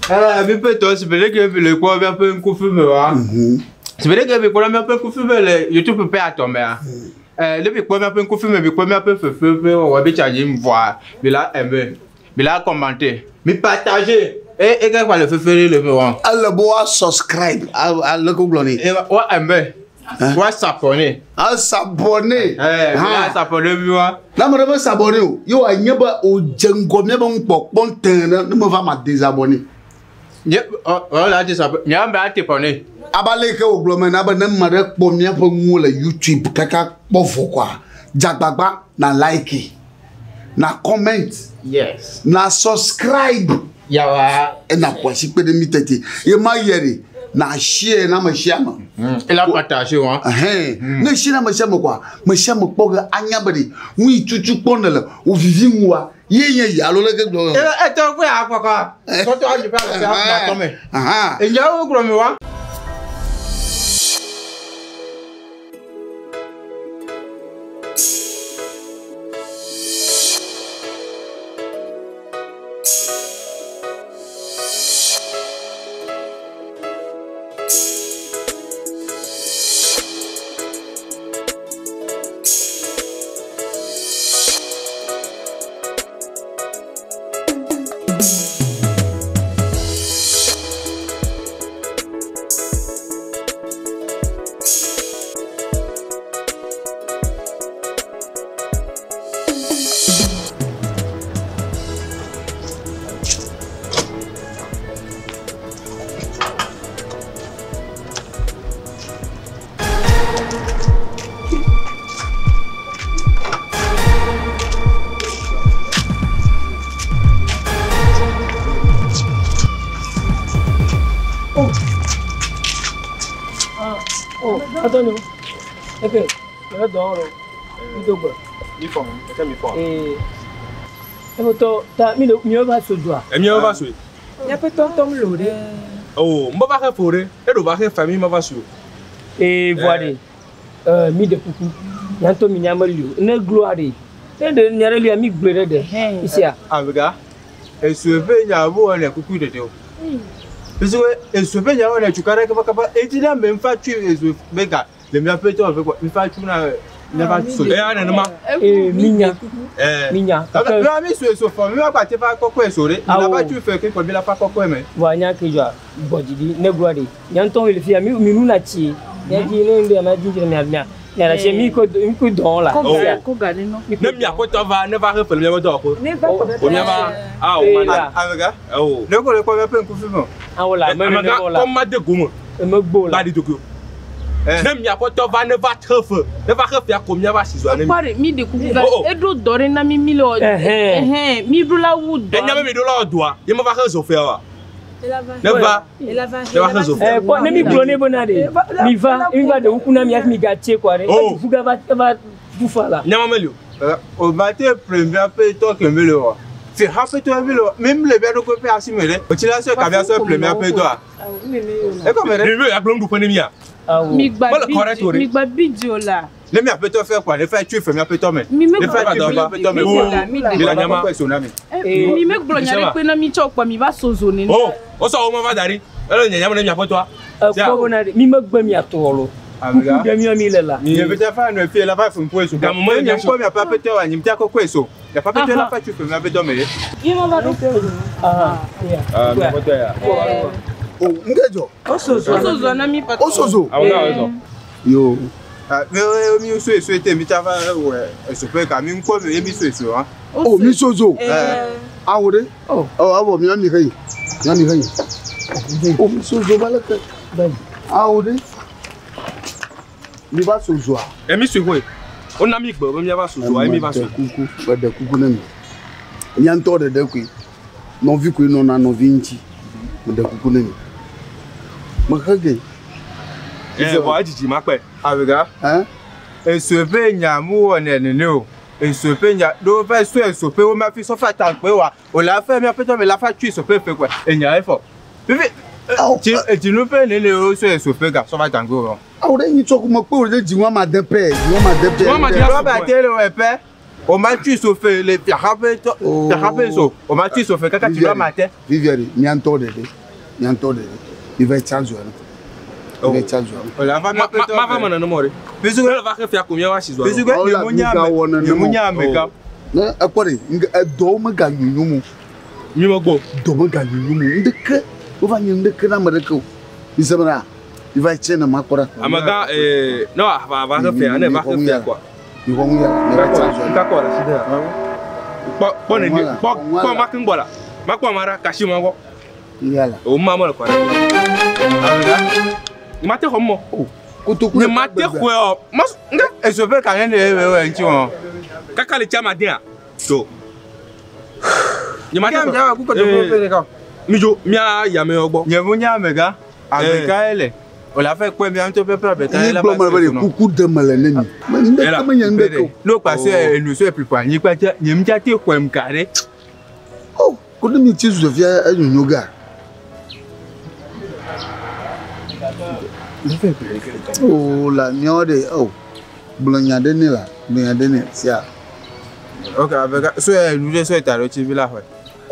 Mais peut-être, c'est vrai que le quoi un peu un coup de feu, c'est vrai que le quoi un peu un coup de feu, YouTube peut pas tomber. Le quoi un peu un coup de feu, mais quoi un peu feu, on va bien charger me voir. Mais là, mais là, commenter, mais partager. Et quand le feu le voir. Alors, bois subscribe à le Google. Et ouais, ouais, s'abonner. Ah, s'abonner. S'abonner, moi. Là, je vais s'abonner. Yo, il y a pas au django, mais bon, bon, ne me va me désabonner. Voilà, désabonner. Il y a un peu t'abonner. Abalé que au glomen, abonne ma première pour moi le YouTube, caca, bon, quoi. Jagbagba, na like, na comment. Yes. Na subscribe. Yawa. Et na quoi, si peu de mitete. Et ma yeri. Na share na ma share ma. Et la partager hein. Na share na ma share quoi. Ma share ma poga anyabadi. Oui chuchu ponela. O vivi moi. Ye alo le que. Et toi quoi. Quand tu as du pas la tomber. Et il y a au gros moi. Attends, ok, je dors. Mi forme, c'est mi forme. Et toi, t'as mis le mieux va se doigt. Et mieux va suivre. Il y a peut être ton lourd. Oh, je vais faire forêt. Et je vais faire famille, je vais suivre. Et voilà, mi de coucou. Il y a un ton minimal lieu. Ne gloire. Et de n'y a rien mis gloire de. Ici. Ah, regarde. Et ce fait, il y a un mot, on est coucou de Théo. Parce que ce fait, il y a un tu carré que va et tu n'as même pas tué les bégas. Les miens peut-être avec quoi. Il faut que tu n'as pas sauté. Et Minya. Minya. Mais ce forme, il va pas te faire quoi sauter. Il n'a pas tué fait que comme il n'a pas quoi mais. Voilà que je body ne gloire. Il y a un ton il fait mi nous na ti. Il y a dit ne ma dit ne mia. Il y a chez mi ko don là. Ko gade non. Ne mia ko to va ne va refaire le même ko. Ne va ko. On y va. Ah, on regarde. Oh. Ne ko le quoi un peu un coup de feu. Ah voilà, même là. Comme ma de gomo. Me beau là. Pas du Togo. Ne mia ko to va ne va refaire. Ne va refaire combien va 6 ans. Pare mi de coucou. Et do dore na mi milo. Mi brula wood. Et nyame mi do la doa. Il me va refaire. Ne va. Ne va refaire. Bon, ne mi blonné bonade. Mi va, il va de ukuna mi mi gâté quoi. Fuga va bouffa là. Nyama melio. Au matin premier peu toi que me le c'est rapide toi même les bien de copier assimilé. Tu l'as ce cabia ce premier peu toi. Et comme elle. Il a blonde pour nemia. Mi gba video là. Les miens peut faire quoi? Les faire tu fais mieux peu toi mais. Les faire tu fais toi mais. Il a nyama quoi sonami. Mi me glo nyare pe na mi chokwa mi va sozone. Oh, o so o ma va dari. Elle nyama na mi apo toi. Ko bonade mi me gba mi atolo. Amiga. Bien mi là. Il veut faire une fille là va faire un point sur. Dans moment il y a quoi mais pas peut-être on y quoi quoi ça. Il y a pas peut-être là pas tu fais mieux peu toi mais. Il va donc. Ah, mais quoi ya. Oh, ngejo. Osozo na mi pas. Osozo. Ah on Yo. Mais mi souhaité mi tava ouais, je peux quand même quoi mais mi souhaité hein. Oh, mi sozo. Ah ouais. Oh, abo mi ami kai. Ami kai. Oh, mi sozo balaka. Ah ouais. Mi va sozo. Et mi suivre. On a mis quoi, mi va sozo, et mi va sozo. Coucou, pas de coucou nem. Nyanto de kui. Non vu que non na no vinci. De coucou nem. Makage. Voilà, Gigi, ma paix. Ah, regarde. Hein? Et ce peigna, moi, on est néo. Et ce peigna, d'où va se peut, on m'a fait son fait tant que on l'a fait, mais après, mais la facture, se peut faire quoi? Et il y a un effort. Tu nous fais les néo sur ce peu, ça va tant que. Ah, on est une chose comme quoi, on est du moins ma dépêche. Moi, ma dépêche. Tu vas battre le web. On m'a tué sauf les pirapes, on m'a tué sauf quand tu vas matin. Viviane, il y a un tour de il va être chargé. Il va être chargé. La femme m'a demandé. Mais je vais faire combien de choses? Mais je vais faire non, après, il doit gagner. Il va être chaîne à ma cora. Amaga, non, va refaire, on va refaire quoi. Ils vont y aller. D'accord, c'est bon, bon, marquez voilà. Marquez Mara, Kashimango. Il y a là. Au maman, quoi. Il m'a dit comment? Il m'a dit quoi? Et je veux quand même un petit moment. Kaka le tient ma dia. So. Il m'a dit quoi? Mijo, mia yame ogbo. Nyevunya mega. Avec elle. On l'a fait quoi bien un peu avec elle. Beaucoup de malhonnêtes. L'autre passé nous sommes plus pas. Ni pas ni me tâter quoi me carré. Oh, quand nous tu viens à une yoga. Oh la niode oh. Blanya deni la, blanya deni sia. OK, avec so nous sommes à l'autre villa.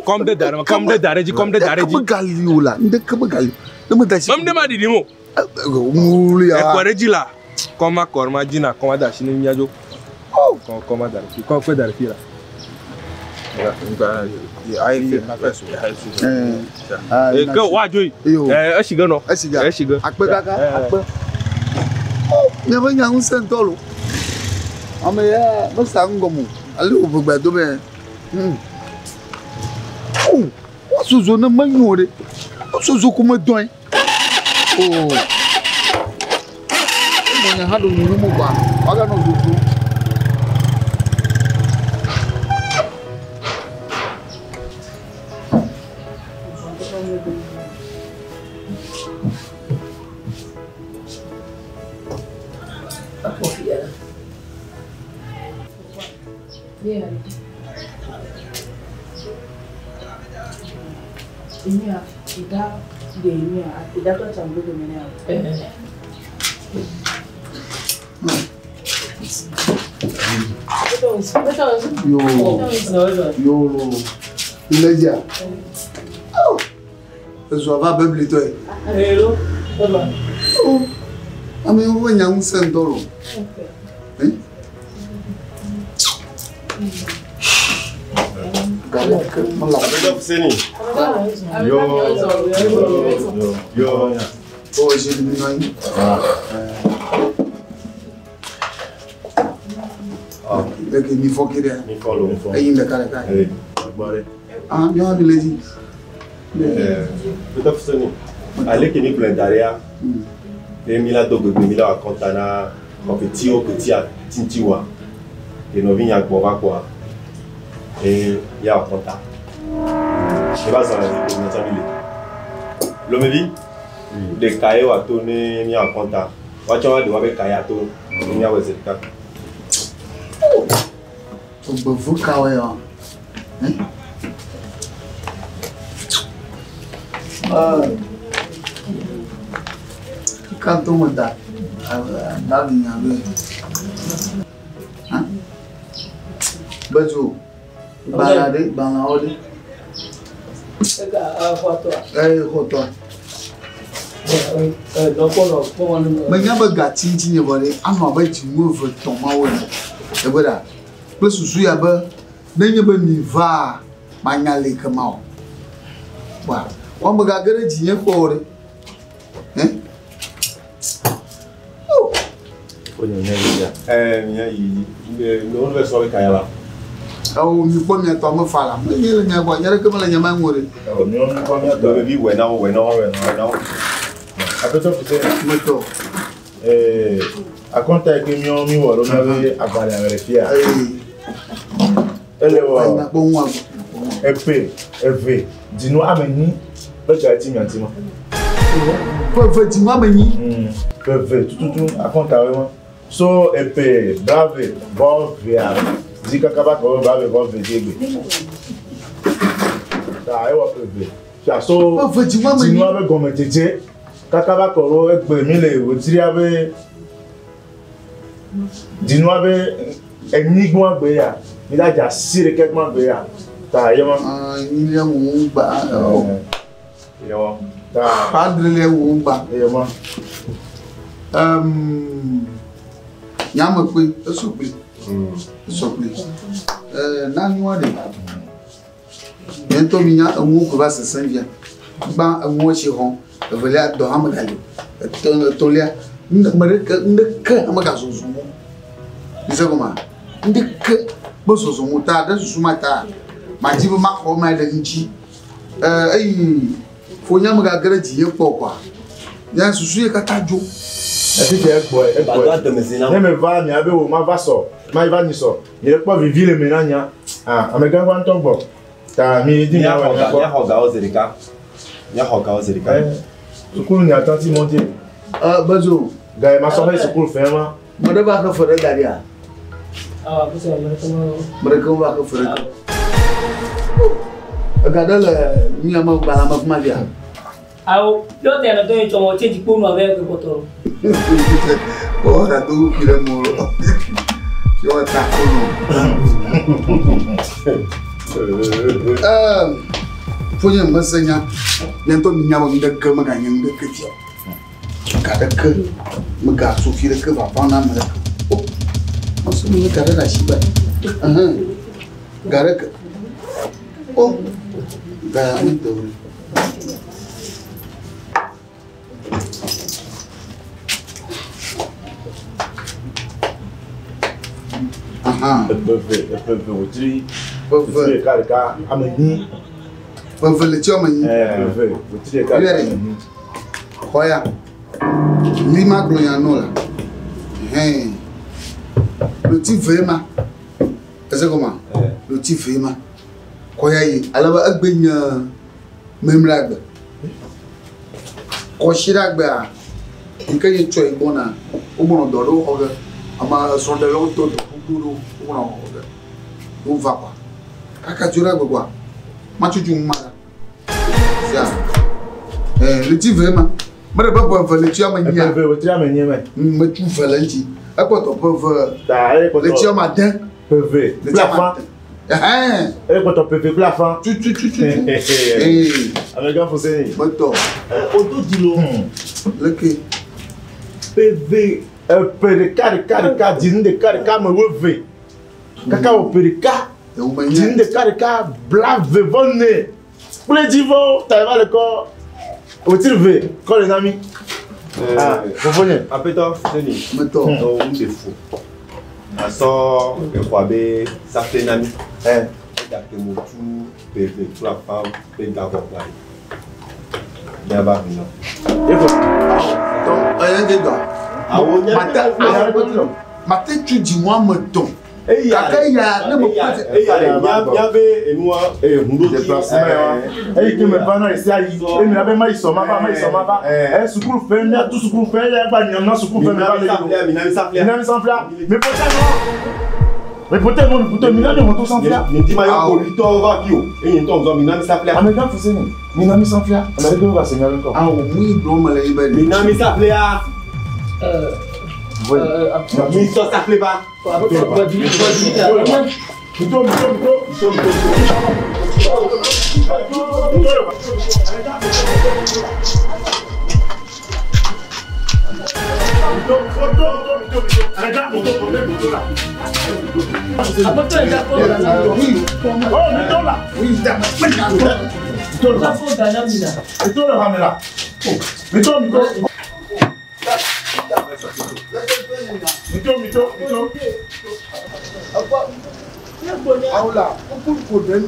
Comme de dare, comme de dare, comme de dare. Comme galio là, comme galio. Même de ma didimo. Mulia. Regila. Comme ma corma dina, comme da chine miajo. Oh, comme da. Comme quoi da fila. Et que wajoi. Ashiga no. Ashiga. Ashiga. Agbeko. Oh, never young sentolo. Ameya, basta ngomu. Ali ubugba do be. Oh, osuzo na manyore. Osuzo kuma doin. Oh. Mona hado nyumu ba. Aga no zuzu. Yeah. Ini kita dia ini kita tu campur dengan ni. Yo. Il est déjà. Oh. Je vais pas plus toi. Hello. Baba. Oh. Ame wo nyang sentolo. Eh? Fousseni. Yo. Oh, j'ai dit non. Ah. Donc il faut qu'il y ait. Il faut le. Et il me carré. Eh. Ah, bien de l'édit. Peut-être Fousseni. Allez qui nous plaît derrière. Et Mila Togo, Mila à Contana, petit au petit à Tintiwa. Et nous venons à Boba quoi. Et il y a un contact. Je vais s'en aller. L'homme vit, des cailloux à tourner, il y a un contact. Quand tu vas devoir avec cailloux à tourner, il y a un résultat. On peut vous cailler. Quand on me date, dans le hein? Bezo, balade, balade. Photo. Mais il y a un gars qui est volé. Ah non, ben tu m'ouvres ton maoué. Et voilà. Plus sous y a ben, n'ayez pas ni va, magnale comme moi. Voilà. On me garde le dîner pour eux. Hein? Nous le soir avec Ayala. Oh, nous pouvons mettre en fala. Mais il y a un gars, il y a comme la yama mourir. Nous pouvons mettre le vie, ouais, non. Après ça, à compte avec les miens, nous avons avalé avec les filles. Elle est bon. Dis-nous, amène-nous. Effectivement, tout, à compte vraiment. So, épée, brave, bon, via. Zika kaba ko brave, bon, végé. Ça, elle va prévu. Ça, so, dis-nous avec comme tété. Kakaba ko, mille, vous tirez avec. Dis-nous avec énigme, béa. il a déjà siré quelque chose de là. Tailleur. Il y a un bas. Pas de l'air ou bas. Yama kui, souple. Souple. Nanua de. Bientôt, il y a un mot qui va se sentir. Ban un mot chiron. Le volet de Hamagali. Tolia. Ndeke amagazo zumo. Bisa comment? Ndeke boso zumo ta da sumata. Majibu makho ma da nchi. Fo nyama ga garaji ye pokwa. Ya susu ye katajo. Est-ce que est boy? Ne me va ni abe o ma va so. Ma va ni so. Il est pas vivre le menanya. Ah, amega va ntombo. Ta mi di na wa ko. Ya hoga o zerika. Ya hoga o zerika. Sukulu ni attentif monter. Bazo. Gars, ma soeur est sukulu ferma. Madaba ka fere garia. Ah, vous savez, Mereka va ka fere. Gadal ni ama bala ma kuma dia. Awo, yo te na to en chomo che tipo no avec le botoro. Oh, da tu kire molo. Yo ta kono. Fonya masanya. Nento minyama ndeke maganya ndeke tia. Kada ke mega sufira ke va pana mala. Oh. Masu ni kada da shi ba. Gara ke. Oh. Gara ni to. Peu outri. Peu carca ameni. Peu le tio mani. Peu outri carca ameni. Khoya. Lima gloyano là. Le petit vraiment. C'est comment? Le petit vraiment. Khoya yi. Alaba agbenya même lagba. Ko shiragba. Nka yi tso ibona. O bono doro oga. Ama sonde lo to duro o bono oga. O va quoi. Kaka jura quoi. Machuchu mara. Ça. Le petit vraiment. Mara ba po le tia mania. Le tia mania mais. Me tu valenti. A quoi ton pauvre. Le tia matin. PV. Le plafond. Et quand on PV plafond. Tu. Avec un Fousseni. Moto. Auto dilo. Le que PV. PDK dîne de carca me revê. Kaka au PDK. Dîne de carca blave vonne. Pour les divos, t'as le corps. Au tiré, quand les amis. Vous venez. Après toi, Fousseni. Moto. Non, c'est fou. À sort, le foyer, ça fait un ami. Il y a que mon tout, PV, toute la femme, PV d'accord là. Il y a pas de donc, rien de toi. Matin, tu dis moi, mettons. Il y a et moi, et nous déplacement. Et qui me parle ici, il me l'avait mal, il s'en va. Et ce qu'on fait, tout ce qu'on fait, il y a pas de ce qu'on fait, mais peut-être non, peut-être Minami moto sans flair. Mais dis-moi, il va qui et il tombe dans Minami sans flair. Ah mais quand Fousseni, Minami sans flair. On a dit que va se mettre encore. Ah oui, blanc malais ben. Minami sans flair. Mais ça s'appelle pas. Aula, pour poder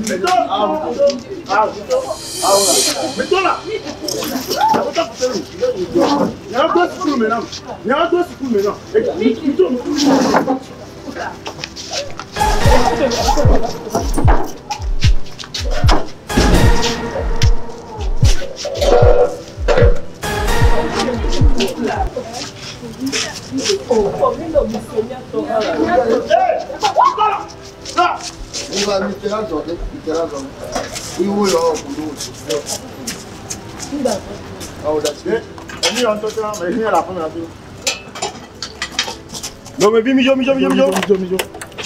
Non mais mijo.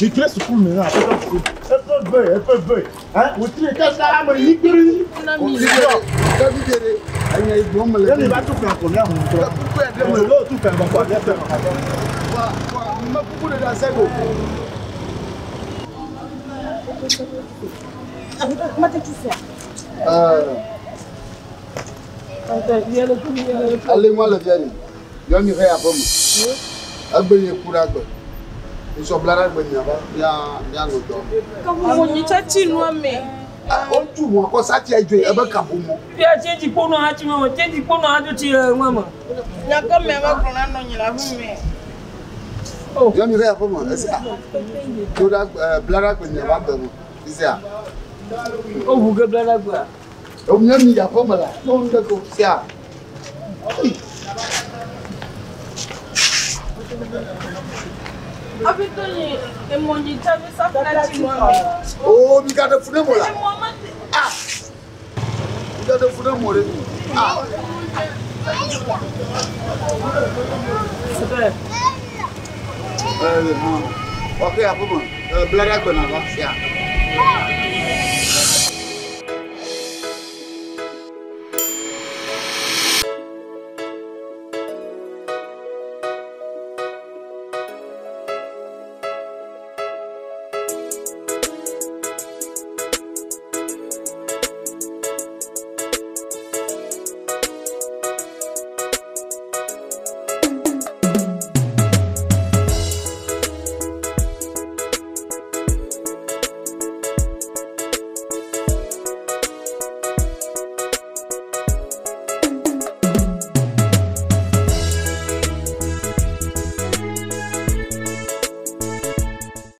Tu te laisses pour le maintenant. Elle peut veiller. Hein? Vous tirez qu'à ça, mais il guérit. Il va tout faire comme ça. Tout faire comme Comment tu fais? Allez-moi le vieux. Il y a une réa pour moi. Agbeko pour Agbeko. Ils sont blancs avec bien longtemps. Quand vous n'y êtes pas mais. On tout moi quand ça tient Dieu et ben kabomo. Puis à tiens du pono à tu maman, tiens du pono à tu tires maman. Il y a comme même un non il a vu mais. Oh, il y a une réa pour moi. C'est ça. Tout là blanc avec bien va ben. C'est ça. Oh vous que blanc avec quoi? On y a mis à pour moi là. Non d'accord, c'est ça. Avec Tony, et mon dit, tu as vu ça pour la team. Oh, tu gardes fou de moi là. Ah, tu gardes fou de moi là. Ah, C'est vrai. ok, après moi, blague à quoi n'a pas fait.